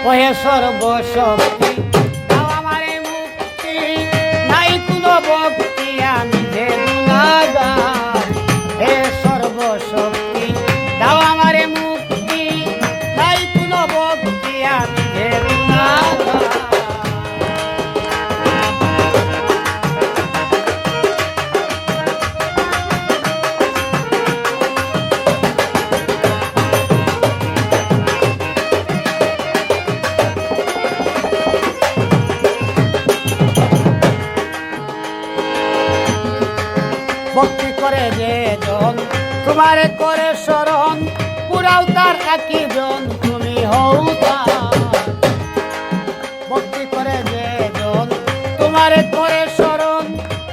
ওহে সর্বশক্তি দাও আমারে মুক্তি, নাই কোনো ভক্তি আমি যে গুনাহগার। হে সর্বশক্তি দাও আমারে মুক্তি, নাই কোনো ভক্তি আমি যে গুনাহগার। ভক্তি করে যে জন তোমারে করে শরণ, পুরাও তার একই জন তুমি হও তার। ভক্তি করে যে জন তোমারে করে শরণ,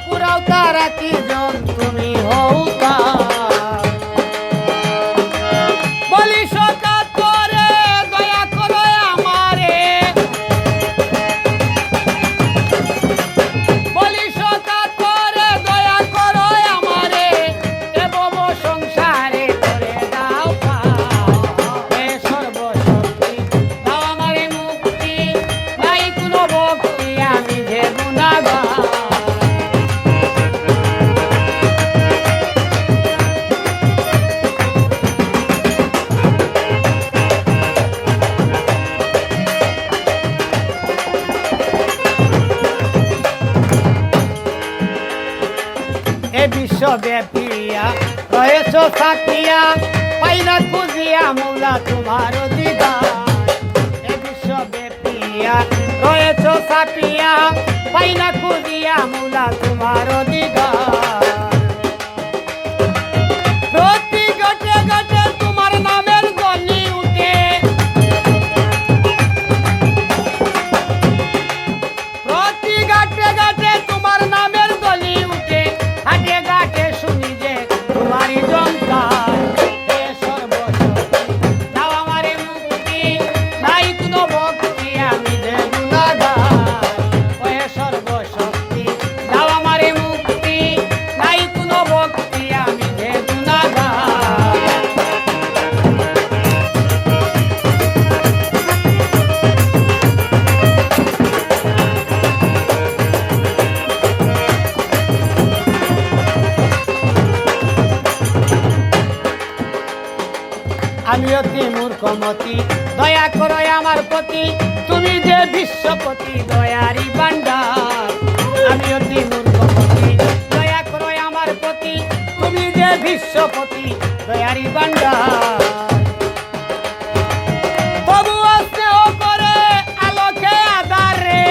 পুরাও তার একই জন তুমি হও তার। বলি সকাল করে দয়া করো আমারে, বলি সকাল করে দয়া করো আমারে, এ ভব সংসারে করে দাও পার। হে সর্বশক্তি দাও আমারে মুক্তি, নাই কোনো ভক্তি আমি যে গুনাহগার। এ বিশ্বব্যাপিয়া রয়েছ থাকিয়া, পাইলা খুঁজিয়া মৌলা তোমার দিদার। এ বিশ্বব্যাপিয়া রয়েছ থাকিয়া, পাইলা খুঁজিয়া মৌলা তোমার দিদার। প্রতি ঘটে ঘটে তোমার নামের ধ্বনি উঠে, প্রতি ঘাটে ঘাটে তোমার নামের ধ্বনি উঠে, ঘাটে ঘাটে শুনি যে তোমারই জনতার। হে সর্বশক্তি দাও আমারে মুক্তি, নাই কোনো ভক্তি আমি যে গুনাহগার। হে সর্বশক্তি দাও আমারে মুক্তি, নাই কোনো ভক্তি আমি যে গুনাহগার। আমি অতি মূর্খমতি দয়া করো আমার প্রতি, তুমি যে বিশ্বপতি দয়ারি ভান্ডার। আমি অতি মূর্খমতি দয়া করো আমার প্রতি, তুমি যে বিশ্বপতি দয়ারি ভান্ডার। তবুও স্নেহ করে আলোকে আধারে,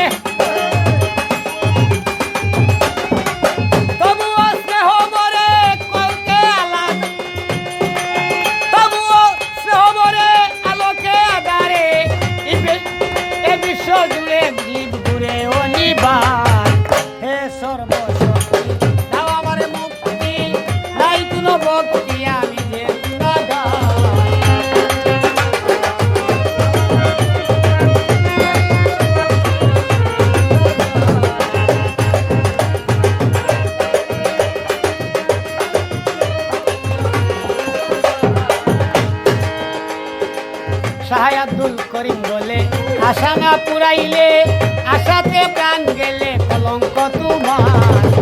তবুও স্নেহ করে কলকে আলাদা, তবুও স্নেহ করে আলোকে আধারে, এ বিশ্ব জুড়ে জীব ঘুরে অনিবার। হে সর্বশক্তি দাও আমারে মুক্তি, নাই কোনো ভক্তি আমি যে গুনাহগার। শাহ আব্দুল করিম বলে আশা না পুরাইলে, আশাতে প্রাণ গেলে কলঙ্ক তোমার।